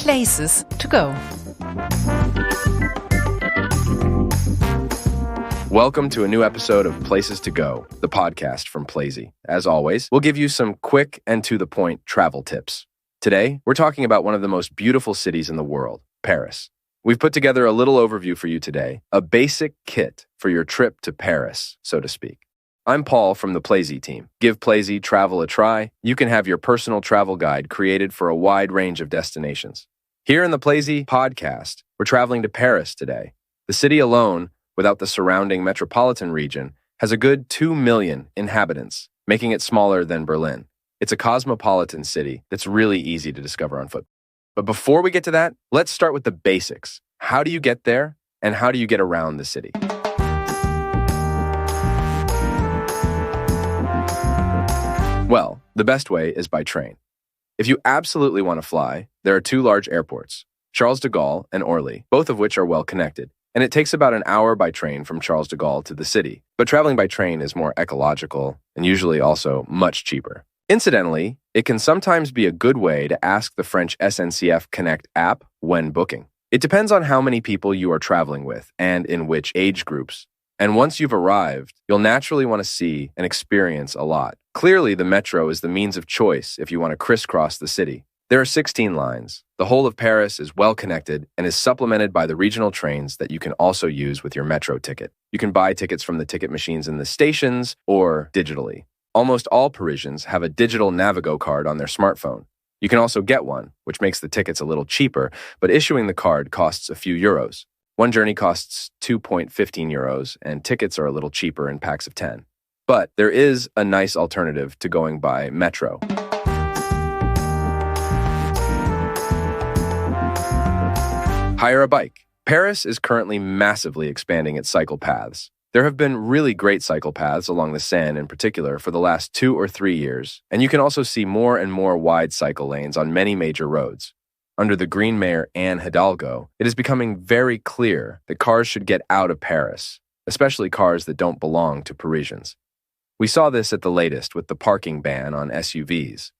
places to go. Welcome to a new episode of Places to Go, the podcast from Plazy. As always, we'll give you some quick and to-the-point travel tips. Today, we're talking about one of the most beautiful cities in the world, Paris. We've put together a little overview for you today, a basic kit for your trip to Paris, so to speak. I'm Paul from the Plazy team. Give Plazy travel a try. You can have your personal travel guide created for a wide range of destinations. Here in the Plazy podcast, we're traveling to Paris today. The city alone, without the surrounding metropolitan region, has a good 2 million inhabitants, making it smaller than Berlin. It's a cosmopolitan city that's really easy to discover on foot. But before we get to that, let's start with the basics. How do you get there, and how do you get around the city? Well, the best way is by train. If you absolutely want to fly, there are two large airports, Charles de Gaulle and Orly, both of which are well connected. And it takes about an hour by train from Charles de Gaulle to the city. But traveling by train is more ecological and usually also much cheaper. Incidentally, it can sometimes be a good way to ask the French SNCF Connect app when booking. It depends on how many people you are traveling with and in which age groups. And once you've arrived, you'll naturally want to see and experience a lot. Clearly, the metro is the means of choice if you want to crisscross the city. There are 16 lines. The whole of Paris is well connected and is supplemented by the regional trains that you can also use with your metro ticket. You can buy tickets from the ticket machines in the stations or digitally. Almost all Parisians have a digital Navigo card on their smartphone. You can also get one, which makes the tickets a little cheaper, but issuing the card costs a few euros. One journey costs 2.15 euros, and tickets are a little cheaper in packs of 10. But there is a nice alternative to going by metro. Hire a bike. Paris is currently massively expanding its cycle paths. There have been really great cycle paths along the Seine in particular for the last 2 or 3 years, and you can also see more and more wide cycle lanes on many major roads. Under the Green Mayor Anne Hidalgo, it is becoming very clear that cars should get out of Paris, especially cars that don't belong to Parisians. We saw this at the latest with the parking ban on SUVs.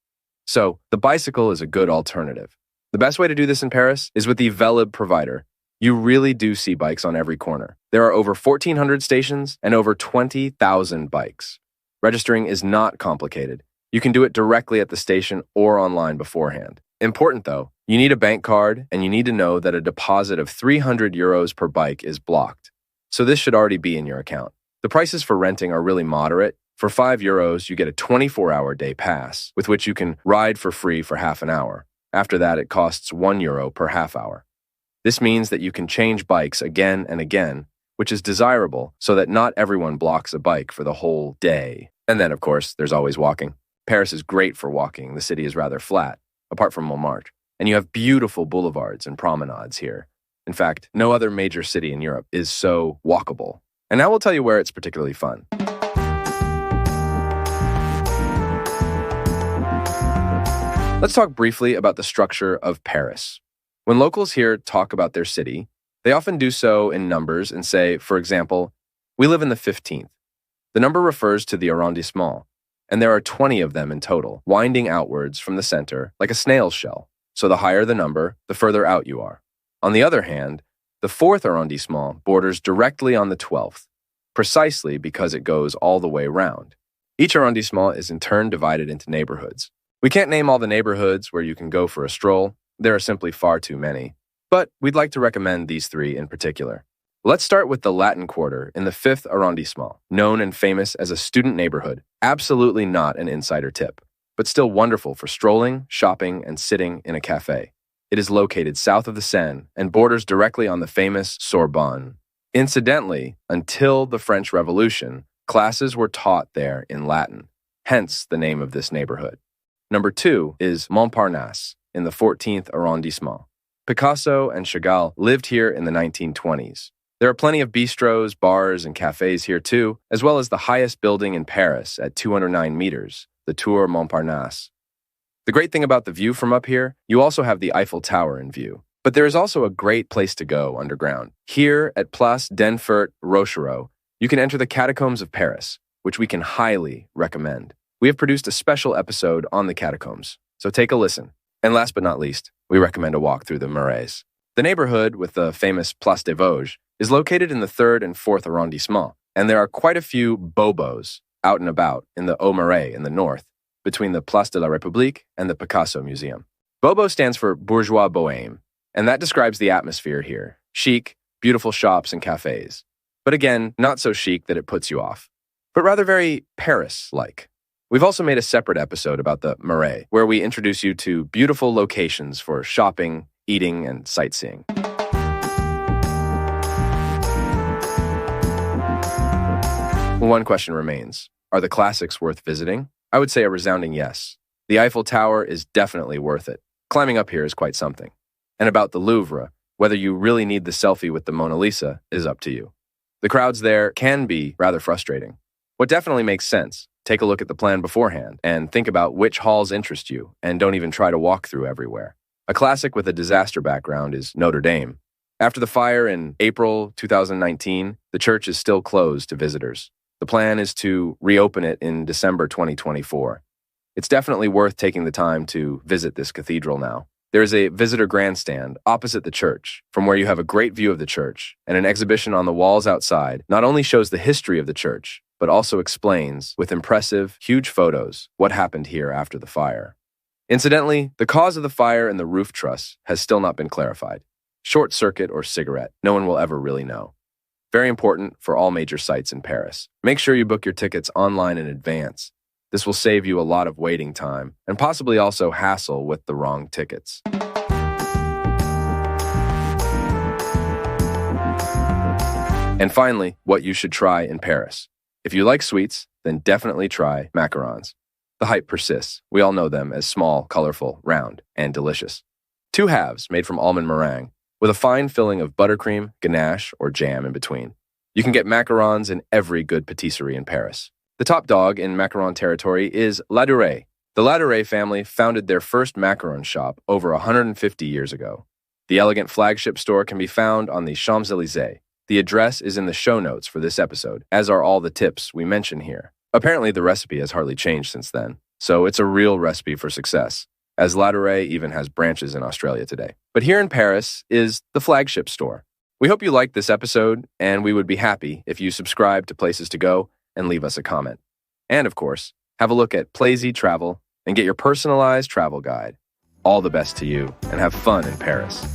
So, the bicycle is a good alternative. The best way to do this in Paris is with the Velib provider. You really do see bikes on every corner. There are over 1,400 stations and over 20,000 bikes. Registering is not complicated. You can do it directly at the station or online beforehand. Important though, you need a bank card and you need to know that a deposit of 300 euros per bike is blocked. So this should already be in your account. The prices for renting are really moderate. For 5 euros, you get a 24-hour day pass, with which you can ride for free for half an hour. After that, it costs 1 euro per half hour. This means that you can change bikes again and again, which is desirable so that not everyone blocks a bike for the whole day. And then, of course, there's always walking. Paris is great for walking. The city is rather flat, apart from Montmartre. And you have beautiful boulevards and promenades here. In fact, no other major city in Europe is so walkable. And now we'll tell you where it's particularly fun. Let's talk briefly about the structure of Paris. When locals here talk about their city, they often do so in numbers and say, for example, we live in the 15th. The number refers to the arrondissement, and there are 20 of them in total, winding outwards from the center like a snail's shell. So the higher the number, the further out you are. On the other hand, the 4th arrondissement borders directly on the 12th, precisely because it goes all the way round. Each arrondissement is in turn divided into neighborhoods. We can't name all the neighborhoods where you can go for a stroll. There are simply far too many. But we'd like to recommend these 3 in particular. Let's start with the Latin Quarter in the 5th arrondissement, known and famous as a student neighborhood. Absolutely not an insider tip, but still wonderful for strolling, shopping, and sitting in a cafe. It is located south of the Seine and borders directly on the famous Sorbonne. Incidentally, until the French Revolution, classes were taught there in Latin, hence the name of this neighborhood. Number 2 is Montparnasse in the 14th arrondissement. Picasso and Chagall lived here in the 1920s. There are plenty of bistros, bars, and cafes here too, as well as the highest building in Paris at 209 meters, the Tour Montparnasse. The great thing about the view from up here, you also have the Eiffel Tower in view. But there is also a great place to go underground. Here at Place d'Enfert Rochereau, you can enter the catacombs of Paris, which we can highly recommend. We have produced a special episode on the catacombs, so take a listen. And last but not least, we recommend a walk through the Marais. The neighborhood with the famous Place des Vosges is located in the 3rd and 4th arrondissement, and there are quite a few bobos out and about in the Haut-Marais in the north, between the Place de la République and the Picasso Museum. Bobo stands for bourgeois bohème, and that describes the atmosphere here. Chic, beautiful shops and cafes. But again, not so chic that it puts you off, but rather very Paris-like. We've also made a separate episode about the Marais, where we introduce you to beautiful locations for shopping, eating, and sightseeing. One question remains. Are the classics worth visiting? I would say a resounding yes. The Eiffel Tower is definitely worth it. Climbing up here is quite something. And about the Louvre, whether you really need the selfie with the Mona Lisa is up to you. The crowds there can be rather frustrating. What definitely makes sense, take a look at the plan beforehand and think about which halls interest you, and don't even try to walk through everywhere. A classic with a disaster background is Notre Dame. After the fire in April 2019, the church is still closed to visitors. The plan is to reopen it in December 2024. It's definitely worth taking the time to visit this cathedral now. There is a visitor grandstand opposite the church, from where you have a great view of the church, and an exhibition on the walls outside not only shows the history of the church, but also explains, with impressive, huge photos, what happened here after the fire. Incidentally, the cause of the fire in the roof truss has still not been clarified. Short circuit or cigarette, no one will ever really know. Very important for all major sites in Paris. Make sure you book your tickets online in advance. This will save you a lot of waiting time and possibly also hassle with the wrong tickets. And finally, what you should try in Paris. If you like sweets, then definitely try macarons. The hype persists. We all know them as small, colorful, round, and delicious. 2 halves made from almond meringue, with a fine filling of buttercream, ganache, or jam in between. You can get macarons in every good patisserie in Paris. The top dog in macaron territory is Ladurée. The Ladurée family founded their first macaron shop over 150 years ago. The elegant flagship store can be found on the Champs-Élysées. The address is in the show notes for this episode, as are all the tips we mention here. Apparently, the recipe has hardly changed since then, so it's a real recipe for success, as Ladurée even has branches in Australia today. But here in Paris is the flagship store. We hope you liked this episode, and we would be happy if you subscribe to Places to Go and leave us a comment. And of course, have a look at Plazy Travel and get your personalized travel guide. All the best to you, and have fun in Paris.